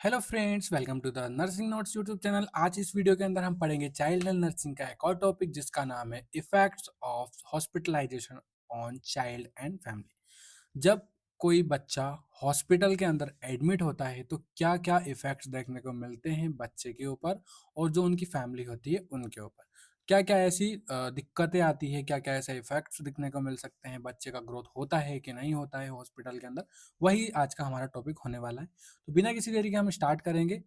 Hello friends, welcome to the nursing notes YouTube channel. आज इस video के अंदर हम पढ़ेंगे चाइल्ड हेल्थ नर्सिंग का एक और टॉपिक जिसका नाम है effects of hospitalization on child and family. जब कोई बच्चा हॉस्पिटल के अंदर एडमिट होता है तो क्या क्या इफेक्ट्स देखने को मिलते हैं बच्चे के ऊपर और जो उनकी फैमिली होती है उनके ऊपर। क्या क्या ऐसी दिक्कतें आती है, क्या क्या ऐसे इफेक्ट्स दिखने को मिल सकते हैं, बच्चे का ग्रोथ होता है कि नहीं होता है हॉस्पिटल के अंदर, वही आज का हमारा टॉपिक होने वाला है। तो बिना किसी देरी के हम स्टार्ट करेंगे।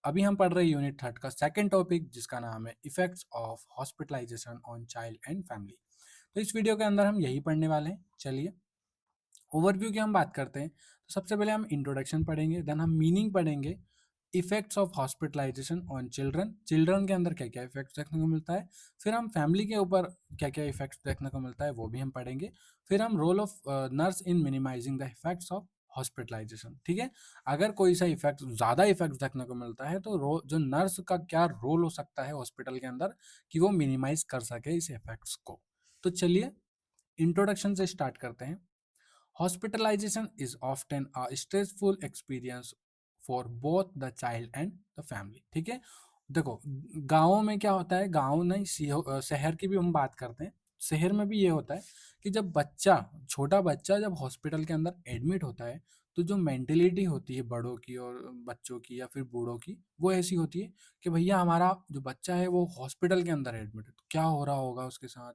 अभी हम पढ़ रहे हैं यूनिट थर्ड का सेकंड टॉपिक जिसका नाम है effects of hospitalization on child and family. तो इस वीडियो के अंदर हम यही पढ़ने वाले हैं। चलिए ओवरव्यू की हम बात करते हैं तो सबसे पहले हम इंट्रोडक्शन पढ़ेंगे, देन हम मीनिंग पढ़ेंगे, effects of hospitalization on children, children के अंदर क्या क्या इफेक्ट्स देखने को मिलता है, फिर हम फैमिली के ऊपर क्या क्या इफेक्ट्स देखने को मिलता है वो भी हम पढ़ेंगे, फिर हम role of nurse in minimizing the effects of hospitalization. ठीक है, अगर कोई सा इफेक्ट ज़्यादा इफेक्ट्स देखने को मिलता है तो जो नर्स का क्या रोल हो सकता है हॉस्पिटल के अंदर कि वो मिनिमाइज कर सके इस इफेक्ट्स को। तो चलिए इंट्रोडक्शन से स्टार्ट करते हैं। Hospitalization is often a stressful experience for both the child and the family। ठीक है, देखो गाँव में क्या होता है, गाँव नहीं शहर की भी हम बात करते हैं। शहर में भी ये होता है कि जब बच्चा, छोटा बच्चा जब हॉस्पिटल के अंदर एडमिट होता है तो जो मेंटेलिटी होती है बड़ों की और बच्चों की या फिर बूढ़ों की, वो ऐसी होती है कि भैया हमारा जो बच्चा है वो हॉस्पिटल के अंदर एडमिट है तो क्या हो रहा होगा उसके साथ,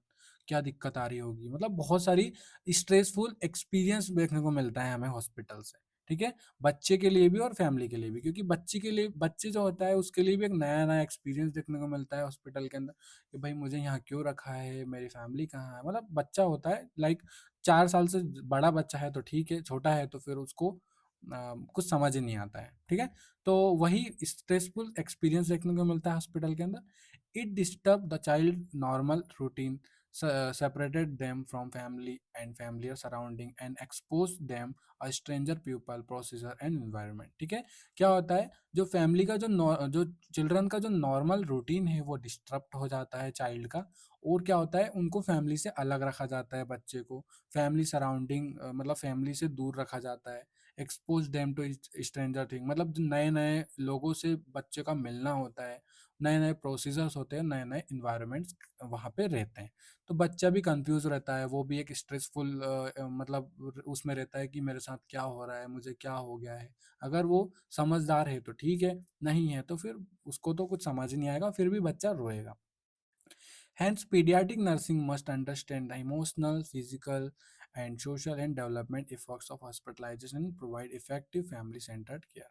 क्या दिक्कत आ रही होगी, मतलब बहुत सारी स्ट्रेसफुल एक्सपीरियंस देखने को मिलता है हमें हॉस्पिटल से। ठीक है, बच्चे के लिए भी और फैमिली के लिए भी, क्योंकि बच्चे के लिए, बच्चे जो होता है उसके लिए भी एक नया नया एक्सपीरियंस देखने को मिलता है हॉस्पिटल के अंदर कि भाई मुझे यहाँ क्यों रखा है, मेरी फैमिली कहाँ है। मतलब बच्चा होता है लाइक 4 साल से बड़ा बच्चा है तो ठीक है, छोटा है तो फिर उसको कुछ समझ ही नहीं आता है। ठीक है, तो वही स्ट्रेसफुल एक्सपीरियंस देखने को मिलता है हॉस्पिटल के अंदर। It disturb the child normal routine, separated them from family and familiar surrounding and exposed them a stranger people procedure and environment। ठीक है, क्या होता है जो फैमिली का जो चिल्ड्रन का जो नॉर्मल रूटीन है वो डिस्टर्ब हो जाता है चाइल्ड का। और क्या होता है, उनको फैमिली से अलग रखा जाता है, बच्चे को फैमिली सराउंडिंग मतलब फैमिली से दूर रखा जाता है। Expose them to stranger thing, मतलब नए नए लोगों से बच्चे का मिलना होता है, नए नए प्रोसीजर्स होते हैं, नए नए इन्वायरमेंट्स वहाँ पे रहते हैं। तो बच्चा भी कंफ्यूज रहता है, वो भी एक स्ट्रेसफुल मतलब उसमें रहता है कि मेरे साथ क्या हो रहा है, मुझे क्या हो गया है। अगर वो समझदार है तो ठीक है, नहीं है तो फिर उसको तो कुछ समझ ही नहीं आएगा, फिर भी बच्चा रोएगा। Hence, pediatric nursing must understand the emotional, physical, and social and development effects of hospitalization and provide effective family-centered care।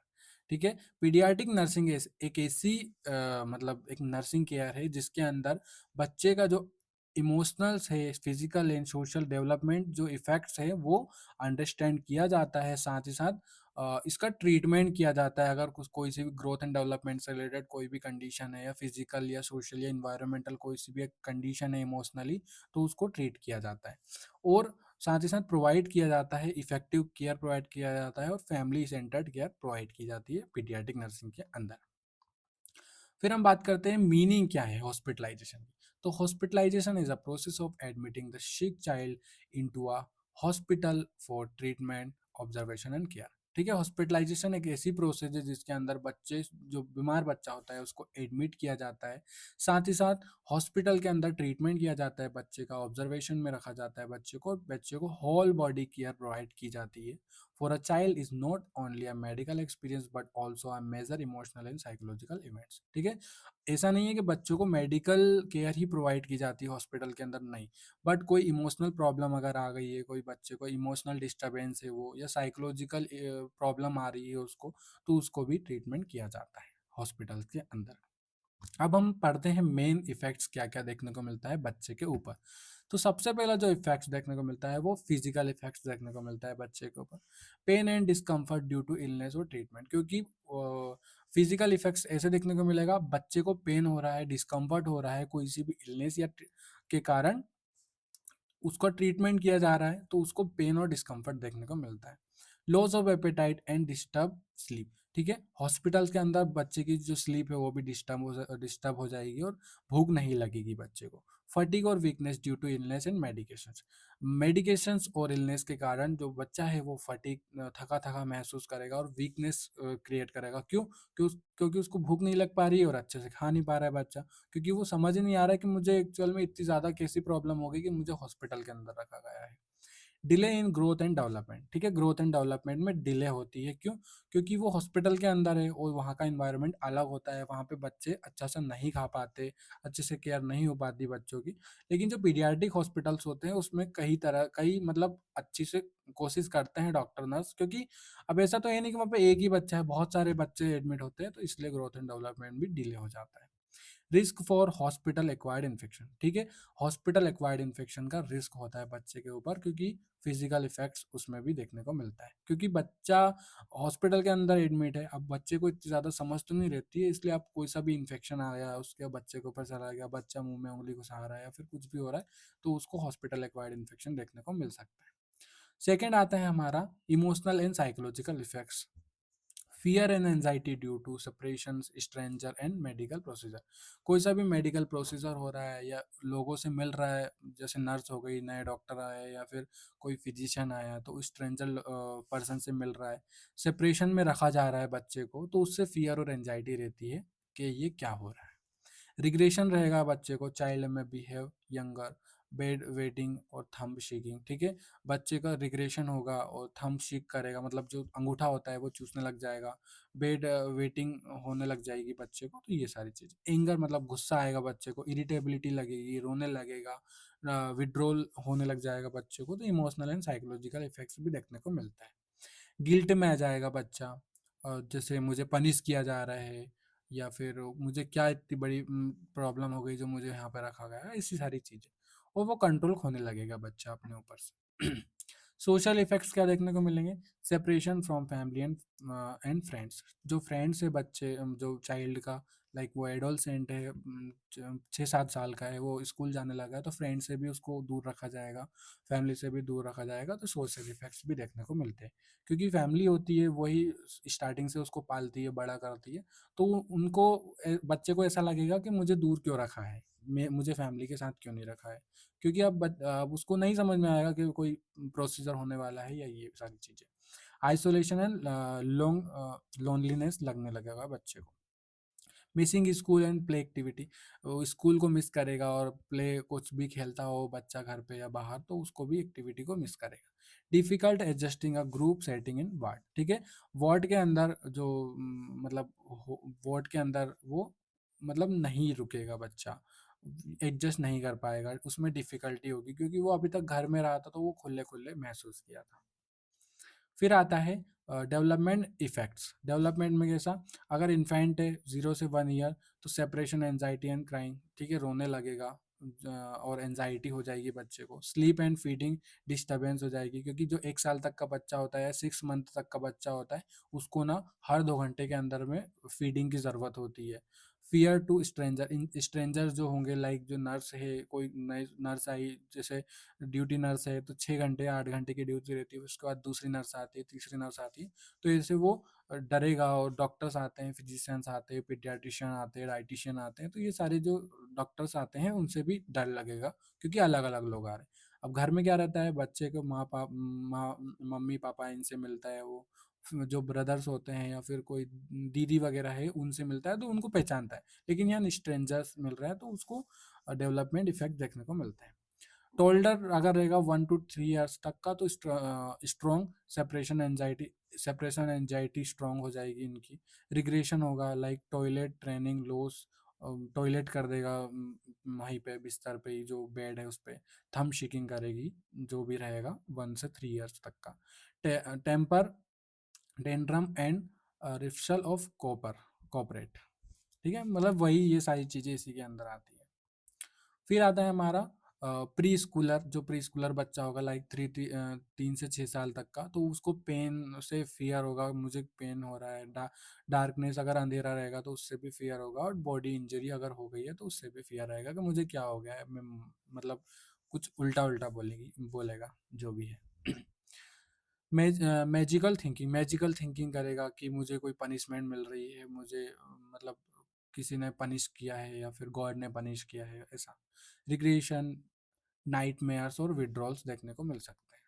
ठीक है, पीडियाट्रिक नर्सिंग एक ऐसी मतलब एक नर्सिंग केयर है जिसके अंदर बच्चे का जो इमोशनल्स है, फिजिकल एंड सोशल डेवलपमेंट जो इफेक्ट्स है वो अंडरस्टैंड किया जाता है। साथ ही साथ इसका ट्रीटमेंट किया जाता है। अगर कुछ कोई सी भी ग्रोथ एंड डेवलपमेंट से रिलेटेड कोई भी कंडीशन है या फिजिकल या सोशल या इन्वायरमेंटल कोई सी भी एक कंडीशन है इमोशनली, तो उसको ट्रीट किया जाता है। और साथ ही साथ प्रोवाइड किया जाता है, इफेक्टिव केयर प्रोवाइड किया जाता है और फैमिली सेंटर्ड केयर प्रोवाइड की जाती है पीडियाट्रिक नर्सिंग के अंदर। फिर हम बात करते हैं मीनिंग क्या है हॉस्पिटलाइजेशन की। तो hospitalization is a process of admitting the sick child into a hospital for treatment, observation and care. ठीक है, हॉस्पिटलाइजेशन एक ऐसी प्रोसेस है जिसके अंदर बच्चे, जो बीमार बच्चा होता है उसको एडमिट किया जाता है, साथ ही साथ हॉस्पिटल के अंदर ट्रीटमेंट किया जाता है, बच्चे का ऑब्जर्वेशन में रखा जाता है, बच्चे को होल बॉडी केयर प्रोवाइड की जाती है। For a child is not only a medical experience but also a major emotional and psychological events। ठीक है, ऐसा नहीं है कि बच्चों को मेडिकल केयर ही प्रोवाइड की जाती है हॉस्पिटल के अंदर, नहीं, बट कोई इमोशनल प्रॉब्लम अगर आ गई है, कोई बच्चे को इमोशनल डिस्टर्बेंस है वो, या साइकोलॉजिकल प्रॉब्लम आ रही है उसको, तो उसको भी ट्रीटमेंट किया जाता है हॉस्पिटल के अंदर। अब हम पढ़ते हैं मेन इफेक्ट्स क्या क्या देखने को मिलता है बच्चे के ऊपर। तो सबसे पहला जो इफेक्ट्स देखने को मिलता है वो फिजिकल इफेक्ट्स देखने को मिलता है बच्चे के ऊपर। Pain and discomfort due to illness और ट्रीटमेंट, क्योंकि फिजिकल इफेक्ट्स ऐसे देखने को मिलेगा, बच्चे को पेन हो रहा है, डिस्कम्फर्ट हो रहा है कोई सी भी इलनेस या के कारण, उसका ट्रीटमेंट किया जा रहा है तो उसको पेन और डिस्कम्फर्ट देखने को मिलता है। Loss of appetite and disturb sleep. ठीक है, हॉस्पिटल्स के अंदर बच्चे की जो स्लीप है वो भी डिस्टर्ब हो जाएगी और भूख नहीं लगेगी बच्चे को। फटीग और weakness due to illness and medications. Medications और इलनेस के कारण जो बच्चा है वो फटीग, थका थका महसूस करेगा और वीकनेस क्रिएट करेगा। क्यों? क्योंकि उसको भूख नहीं लग पा रही है और अच्छे से खा नहीं पा रहा है बच्चा, क्योंकि वो समझ ही नहीं आ रहा है कि मुझे एक्चुअल में इतनी ज़्यादा कैसी प्रॉब्लम हो गई कि मुझे हॉस्पिटल के अंदर रखा गया है। Delay in growth and development, ठीक है, ग्रोथ एंड डेवलपमेंट में डिले होती है। क्यों? क्योंकि वो हॉस्पिटल के अंदर है और वहाँ का इन्वायरमेंट अलग होता है, वहाँ पे बच्चे अच्छा से नहीं खा पाते, अच्छे से केयर नहीं हो पाती बच्चों की। लेकिन जो पीडियाट्रिक हॉस्पिटल्स होते हैं उसमें कई मतलब अच्छी से कोशिश करते हैं डॉक्टर नर्स, क्योंकि अब ऐसा तो है नहीं कि वहाँ पे एक ही बच्चा है, बहुत सारे बच्चे एडमिट होते हैं, तो इसलिए ग्रोथ एंड डेवलपमेंट भी डिले हो जाता है। Risk for hospital acquired infection, ठीक है, हॉस्पिटल एक्वायर्ड इन्फेक्शन का रिस्क होता है बच्चे के ऊपर, क्योंकि फिजिकल इफेक्ट्स उसमें भी देखने को मिलता है, क्योंकि बच्चा हॉस्पिटल के अंदर एडमिट है। अब बच्चे को इतनी ज़्यादा समझ तो नहीं रहती है, इसलिए आप कोई सा भी इन्फेक्शन आ गया उसके बच्चे के ऊपर चला गया, बच्चा मुंह में उंगली घुसा रहा है या फिर कुछ भी हो रहा है, तो उसको हॉस्पिटल एक्वायर्ड इन्फेक्शन देखने को मिल सकता है। सेकेंड आता है हमारा emotional and psychological effects. Fear and anxiety due to separation, stranger and medical procedure. कोई सा भी मेडिकल प्रोसीजर हो रहा है या लोगों से मिल रहा है, जैसे नर्स हो गई, नए डॉक्टर आए या फिर कोई फिजिशियन आया, तो स्ट्रेंजर पर्सन से मिल रहा है, सेपरेशन में रखा जा रहा है बच्चे को, तो उससे फियर और एंजाइटी रहती है कि ये क्या हो रहा है। रिग्रेशन रहेगा बच्चे को, चाइल्ड में बिहेव यंगर, बेड वेटिंग और थंब शेकिंग, ठीक है, बच्चे का रिग्रेशन होगा और थंब शेक करेगा, मतलब जो अंगूठा होता है वो चूसने लग जाएगा, बेड वेटिंग होने लग जाएगी बच्चे को, तो ये सारी चीज़। एंगर मतलब गुस्सा आएगा बच्चे को, इरिटेबिलिटी लगेगी, रोने लगेगा, विड्रोल होने लग जाएगा बच्चे को, तो इमोशनल एंड साइकोलॉजिकल इफेक्ट्स भी देखने को मिलता है। गिल्ट में आ जाएगा बच्चा, और जैसे मुझे पनिश किया जा रहा है या फिर मुझे क्या इतनी बड़ी प्रॉब्लम हो गई जो मुझे यहाँ पे रखा गया है, ऐसी सारी चीज़ें, और वो कंट्रोल खोने लगेगा बच्चा अपने ऊपर से। सोशल इफेक्ट्स क्या देखने को मिलेंगे? Separation from family and friends. जो फ्रेंड्स है बच्चे, जो चाइल्ड का, लाइक वो एडोलसेंट है, 6-7 साल का है, वो स्कूल जाने लगा है, तो फ्रेंड से भी उसको दूर रखा जाएगा, फैमिली से भी दूर रखा जाएगा, तो सोशल इफेक्ट्स भी देखने को मिलते हैं। क्योंकि फैमिली होती है वही स्टार्टिंग से उसको पालती है, बड़ा करती है, तो उनको बच्चे को ऐसा लगेगा कि मुझे दूर क्यों रखा है, मुझे फैमिली के साथ क्यों नहीं रखा है, क्योंकि अब उसको नहीं समझ में आएगा कि कोई प्रोसीजर होने वाला है या ये सारी चीज़ें। आइसोलेशन एंड लोनलीनेस लगने लगेगा बच्चे को। Missing school and play activity, वो स्कूल को मिस करेगा और प्ले कुछ भी खेलता हो बच्चा घर पे या बाहर, तो उसको भी एक्टिविटी को मिस करेगा। Difficult adjusting a group setting in ward, ठीक है, वार्ड के अंदर जो मतलब वार्ड के अंदर वो मतलब नहीं रुकेगा बच्चा, एडजस्ट नहीं कर पाएगा, उसमें डिफिकल्टी होगी, क्योंकि वो अभी तक घर में रहा था तो वो खुले खुले महसूस किया था। फिर आता है डेवलपमेंट इफेक्ट्स। डेवलपमेंट में कैसा? अगर इन्फेंट है 0 से 1 ईयर, तो सेपरेशन, एंजाइटी एंड क्राइंग, ठीक है, रोने लगेगा, और एंजाइटी हो जाएगी बच्चे को। स्लीप एंड फीडिंग डिस्टर्बेंस हो जाएगी, क्योंकि जो 1 साल तक का बच्चा होता है, 6 मंथ तक का बच्चा होता है, उसको ना हर 2 घंटे के अंदर में फीडिंग की ज़रूरत होती है। फियर टू स्ट्रेंजर, इन स्ट्रेंजर जो होंगे, लाइक जो नर्स है, कोई नई नर्स आई, जैसे ड्यूटी नर्स है तो 6 घंटे 8 घंटे की ड्यूटी रहती है, उसके बाद दूसरी नर्स आती है, तीसरी नर्स आती है, तो ऐसे वो डरेगा, और डॉक्टर्स आते हैं, फिजिशियंस आते हैं, पीडियाट्रिशियन आते हैं, डाइटिशियन आते हैं, तो ये सारे जो डॉक्टर्स आते हैं उनसे भी डर लगेगा, क्योंकि अलग अलग लोग आ रहे हैं। अब घर में क्या रहता है, बच्चे को माँ मम्मी पापा इनसे मिलता है, वो जो ब्रदर्स होते हैं या फिर कोई दीदी वगैरह है उनसे मिलता है, तो उनको पहचानता है। लेकिन यहाँ स्ट्रेंजर्स मिल रहा है, तो उसको डेवलपमेंट इफेक्ट देखने को मिलता है। टोल्डर अगर रहेगा 1 to 3 ईयर्स तक का, तो स्ट्रॉन्ग सेपरेशन एंजाइटी स्ट्रॉन्ग हो जाएगी इनकी। रिग्रेशन होगा, like toilet training loss, toilet कर देगा वहीं पे बिस्तर पे ही, जो बेड है उस पे, थंब शेकिंग करेगी, जो भी रहेगा 1 से 3 ईयर्स तक का। टेम्पर डेंड्रम एंड रिफ्शल ऑफ कॉपरेट, ठीक है, मतलब वही ये सारी चीज़ें इसी के अंदर आती है। फिर आता है हमारा प्री स्कूलर, जो प्री स्कूलर बच्चा होगा, लाइक 3 से 6 साल तक का, तो उसको पेन से फियर होगा, मुझे पेन हो रहा है, डार्कनेस, अगर अंधेरा रहेगा तो उससे भी फियर होगा, और बॉडी इंजरी अगर हो गई है तो उससे भी फियर रहेगा कि मुझे क्या हो गया है, मैं मतलब कुछ उल्टा उल्टा बोलेगा, जो भी है। मैजिकल थिंकिंग करेगा कि मुझे कोई पनिशमेंट मिल रही है, मुझे मतलब किसी ने पनिश किया है या फिर गॉड ने पनिश किया है, ऐसा। रिग्रेशन, नाइटमेयर्स और विड्रॉल्स देखने को मिल सकते हैं।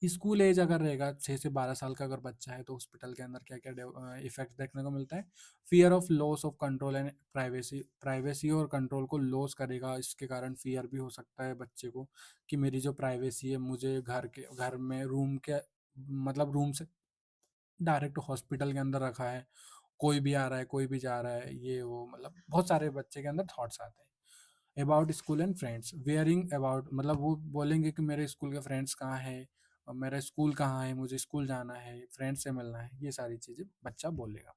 स्कूल एज अगर रहेगा, 6 से 12 साल का अगर बच्चा है, तो हॉस्पिटल के अंदर क्या क्या इफेक्ट देखने को मिलता है। Fear of loss of control and privacy, privacy और कंट्रोल को लॉस करेगा। इसके कारण फियर भी हो सकता है बच्चे को कि मेरी जो प्राइवेसी है, मुझे घर में रूम के मतलब रूम से डायरेक्ट हॉस्पिटल के अंदर रखा है, कोई भी आ रहा है, कोई भी जा रहा है, ये वो, मतलब बहुत सारे बच्चे के अंदर थॉट्स आते हैं। About school and friends, wearing about, मतलब वो बोलेंगे कि मेरे स्कूल के फ्रेंड्स कहाँ है, और मेरा स्कूल कहाँ है, मुझे स्कूल जाना है, फ्रेंड से मिलना है, ये सारी चीज़ें बच्चा बोलेगा।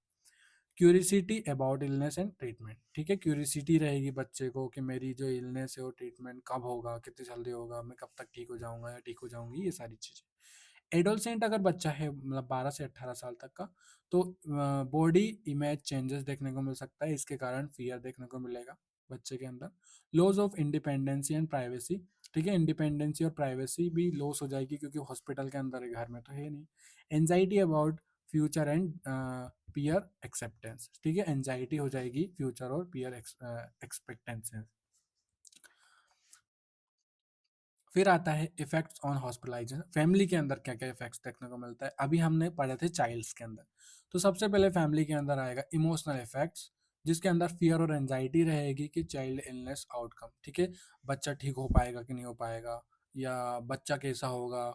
Curiosity about illness and treatment, ठीक है, क्यूरिसिटी रहेगी बच्चे को कि मेरी जो इलनेस है वो ट्रीटमेंट कब होगा, कितनी जल्दी होगा, मैं कब तक ठीक हो जाऊंगा या ठीक हो जाऊंगी, ये सारी चीज़ें। एडोलसेंट अगर बच्चा है, मतलब 12 से 18 साल तक का, तो बॉडी इमेज चेंजेस देखने को मिल सकता है, इसके कारण फियर देखने को मिलेगा बच्चे के अंदर। Loss of independency and privacy, ठीक है, इंडिपेंडेंसी और प्राइवेसी भी लॉस हो जाएगी क्योंकि हॉस्पिटल के अंदर है, घर में तो है नहीं। Anxiety about future and peer acceptance, ठीक है, एंजाइटी हो जाएगी फ्यूचर और पीयर एक्सपेक्टेंसेस। फिर आता है इफेक्ट्स ऑन हॉस्पिटलाइजेशन, फैमिली के अंदर क्या क्या इफेक्ट्स देखने को मिलता है, अभी हमने पढ़े थे चाइल्ड्स के अंदर। तो सबसे पहले फैमिली के अंदर आएगा इमोशनल इफेक्ट्स, जिसके अंदर फियर और एंजाइटी रहेगी कि चाइल्ड इलनेस आउटकम, ठीक है, बच्चा ठीक हो पाएगा कि नहीं हो पाएगा, या बच्चा कैसा होगा,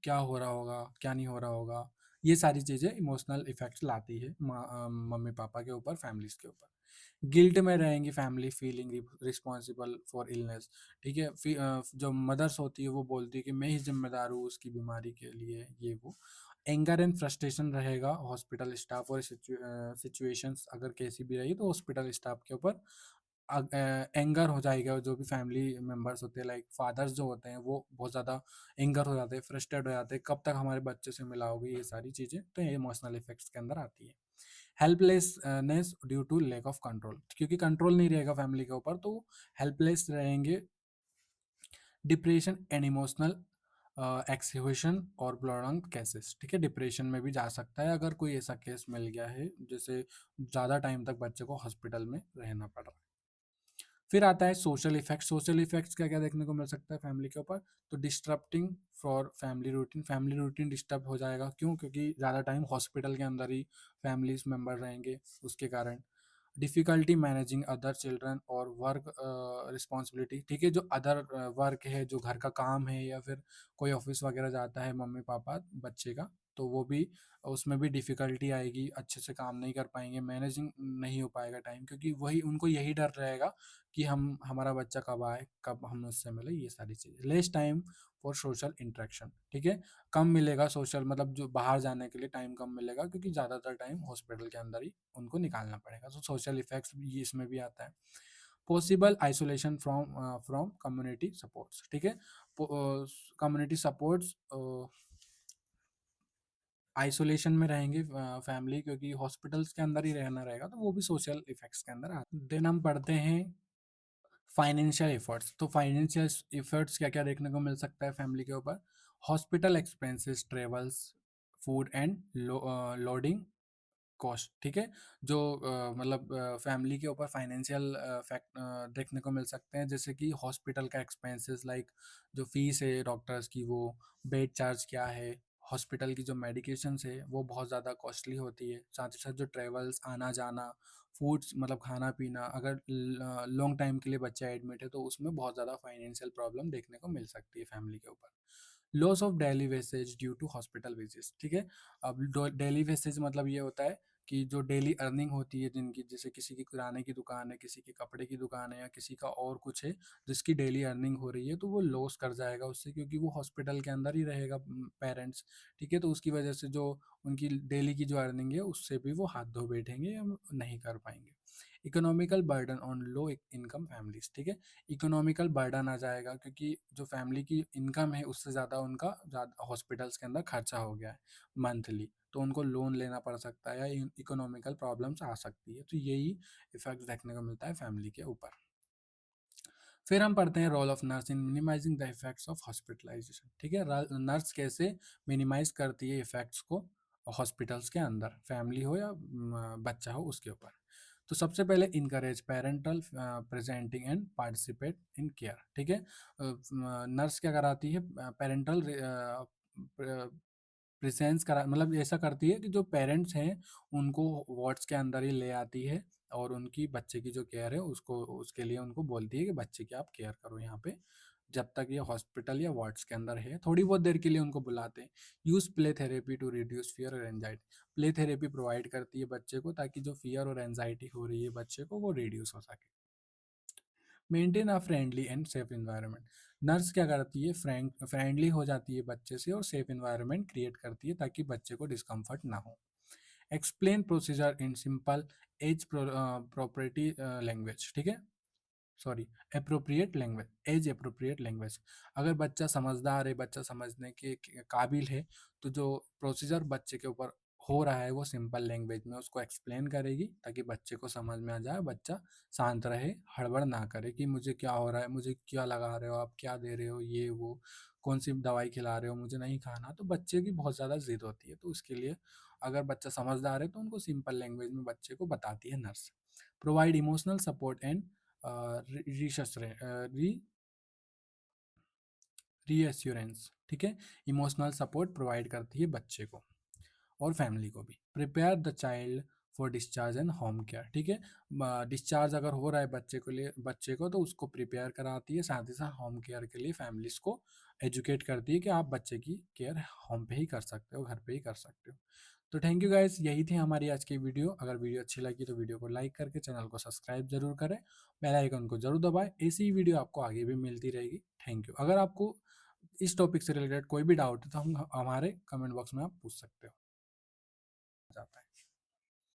क्या हो रहा होगा, क्या नहीं हो रहा होगा, ये सारी चीज़ें इमोशनल इफेक्ट्स लाती है मम्मी पापा के ऊपर, फैमिलीज के ऊपर। गिल्ट में रहेंगी family, feeling responsible for illness, ठीक है, जो मदर्स होती है वो बोलती है कि मैं ही जिम्मेदार हूँ उसकी बीमारी के लिए, ये वो। एंगर एंड फ्रस्ट्रेशन रहेगा हॉस्पिटल स्टाफ और सिचुएशंस अगर कैसी भी रही तो हॉस्पिटल स्टाफ के ऊपर एंगर हो जाएगा। जो भी फैमिली मेंबर्स होते हैं, लाइक फादर्स जो होते हैं, वो बहुत ज़्यादा एंगर हो जाते हैं, फ्रस्ट्रेट हो जाते हैं, कब तक हमारे बच्चे से मिलाओगे, ये सारी चीज़ें तो ये इमोशनल इफेक्ट्स के अंदर आती है। Helplessness due to lack of control, क्योंकि कंट्रोल नहीं रहेगा फैमिली के ऊपर, तो हेल्पलेस रहेंगे। डिप्रेशन एंड इमोशनल एक्सहिबिशन और प्रोलॉन्ग केसेस, ठीक है, डिप्रेशन में भी जा सकता है अगर कोई ऐसा केस मिल गया है जैसे ज़्यादा टाइम तक बच्चे को हॉस्पिटल में रहना पड़ रहा है। फिर आता है सोशल इफेक्ट, सोशल इफेक्ट्स क्या क्या देखने को मिल सकता है फैमिली के ऊपर। तो disturbing for family routine, family routine disturb हो जाएगा, क्यों, क्योंकि ज़्यादा टाइम हॉस्पिटल के अंदर ही फैमिलीज मेम्बर रहेंगे, उसके कारण। डिफ़िकल्टी मैनेजिंग अदर चिल्ड्रन और वर्क रिस्पॉन्सिबिलिटी, ठीक है, जो अदर वर्क है, जो घर का काम है, या फिर कोई ऑफिस वगैरह जाता है मम्मी पापा बच्चे का, तो वो भी उसमें भी डिफ़िकल्टी आएगी, अच्छे से काम नहीं कर पाएंगे, मैनेजिंग नहीं हो पाएगा टाइम, क्योंकि वही उनको यही डर रहेगा कि हम हमारा बच्चा कब आए, कब हम उससे मिले, ये सारी चीज़ें। Less time for social interaction, ठीक है, कम मिलेगा सोशल, मतलब जो बाहर जाने के लिए टाइम कम मिलेगा, क्योंकि ज़्यादातर टाइम हॉस्पिटल के अंदर ही उनको निकालना पड़ेगा, तो सोशल इफेक्ट्स भी इसमें भी आता है। Possible isolation from community supports, ठीक है, कम्युनिटी सपोर्ट्स, आइसोलेशन में रहेंगे फैमिली, क्योंकि हॉस्पिटल्स के अंदर ही रहना रहेगा, तो वो भी सोशल इफेक्ट्स के अंदर आते हैं। देन हम पढ़ते हैं फाइनेंशियल एफर्ट्स, तो फाइनेंशियल एफर्ट्स क्या क्या देखने को मिल सकता है फैमिली के ऊपर। Hospital expenses, travels, food and loading cost, ठीक है, जो मतलब फैमिली के ऊपर फाइनेंशियल फैक्ट देखने को मिल सकते हैं, जैसे कि हॉस्पिटल का एक्सपेंसेस, लाइक जो फीस है डॉक्टर्स की, वो बेड चार्ज क्या है, हॉस्पिटल की जो मेडिकेशंस है वो बहुत ज़्यादा कॉस्टली होती है, साथ ही साथ जो ट्रेवल्स, आना जाना, फूड्स, मतलब खाना पीना, अगर लॉन्ग टाइम के लिए बच्चा एडमिट है तो उसमें बहुत ज़्यादा फाइनेंशियल प्रॉब्लम देखने को मिल सकती है फैमिली के ऊपर। Loss of daily wages due to hospital visits, ठीक है, अब डेली वेसेज मतलब ये होता है कि जो डेली अर्निंग होती है जिनकी, जैसे किसी की किराने की दुकान है, किसी की कपड़े की दुकान है, या किसी का और कुछ है जिसकी डेली अर्निंग हो रही है, तो वो लॉस कर जाएगा उससे, क्योंकि वो हॉस्पिटल के अंदर ही रहेगा पेरेंट्स, ठीक है, तो उसकी वजह से जो उनकी डेली की जो अर्निंग है उससे भी वो हाथ धो बैठेंगे या नहीं कर पाएंगे। Economical burden on low income families, ठीक है, इकोनॉमिकल बर्डन आ जाएगा, क्योंकि जो फैमिली की इनकम है उससे ज़्यादा उनका ज़्यादा हॉस्पिटल्स के अंदर खर्चा हो गया है मंथली, तो उनको लोन लेना पड़ सकता है या इकोनॉमिकल प्रॉब्लम्स आ सकती है, तो यही इफेक्ट देखने को मिलता है फैमिली के ऊपर। फिर हम पढ़ते हैं role of nurse in minimizing the effects of hospitalization, ठीक है, नर्स कैसे मिनिमाइज करती है इफेक्ट्स को हॉस्पिटल्स के अंदर, फैमिली हो या बच्चा हो उसके ऊपर। तो सबसे पहले encourage parental presenting and participate in care, ठीक है। नर्स क्या कराती है, पेरेंटल प्रेजेंस करा, मतलब ऐसा करती है कि जो पेरेंट्स हैं उनको वार्ड्स के अंदर ही ले आती है और उनकी बच्चे की जो केयर है उसको, उसके लिए उनको बोलती है कि बच्चे की आप केयर करो यहाँ पे, जब तक ये हॉस्पिटल या वार्ड्स के अंदर है। थोड़ी बहुत देर के लिए उनको बुलाते हैं। Use play therapy to reduce fear और एंजाइटी। प्ले थेरेपी प्रोवाइड करती है बच्चे को ताकि जो फियर और एंजाइटी हो रही है बच्चे को वो रिड्यूस हो सके। Maintain a friendly and safe environment. Nurse क्या करती है, फ्रेंडली हो जाती है बच्चे से और सेफ इन्वायरमेंट क्रिएट करती है ताकि बच्चे को डिस्कम्फर्ट ना हो। Explain procedure in simple age property language, ठीक है, sorry, appropriate language, age appropriate language. अगर बच्चा समझदार है, बच्चा समझने के काबिल है, तो जो प्रोसीजर बच्चे के ऊपर हो रहा है वो सिंपल लैंग्वेज में उसको एक्सप्लेन करेगी ताकि बच्चे को समझ में आ जाए, बच्चा शांत रहे, हड़बड़ ना करे कि मुझे क्या हो रहा है, मुझे क्या लगा रहे हो आप, क्या दे रहे हो, ये वो, कौन सी दवाई खिला रहे हो, मुझे नहीं खाना। तो बच्चे की बहुत ज़्यादा जिद होती है, तो उसके लिए अगर बच्चा समझदार है तो उनको सिंपल लैंग्वेज में बच्चे को बताती है nurse. Provide emotional support and reassurance, ठीक है। इमोशनल सपोर्ट प्रोवाइड करती है बच्चे को और फैमिली को भी। Prepare the child for discharge and home care, ठीक है। डिस्चार्ज अगर हो रहा है बच्चे को लिए, बच्चे को तो उसको प्रिपेयर कराती है, साथ ही साथ होम केयर के लिए फैमिलीज को एजुकेट करती है कि आप बच्चे की केयर होम पे ही कर सकते हो, घर पे ही कर सकते हो। तो थैंक यू गाइस, यही थी हमारी आज की वीडियो। अगर वीडियो अच्छी लगी तो वीडियो को लाइक करके चैनल को सब्सक्राइब जरूर करें, बेल आइकन को जरूर दबाएं, ऐसी ही वीडियो आपको आगे भी मिलती रहेगी। Thank you. अगर आपको इस टॉपिक से रिलेटेड कोई भी डाउट है तो हम हमारे कमेंट बॉक्स में आप पूछ सकते हो, जाता है।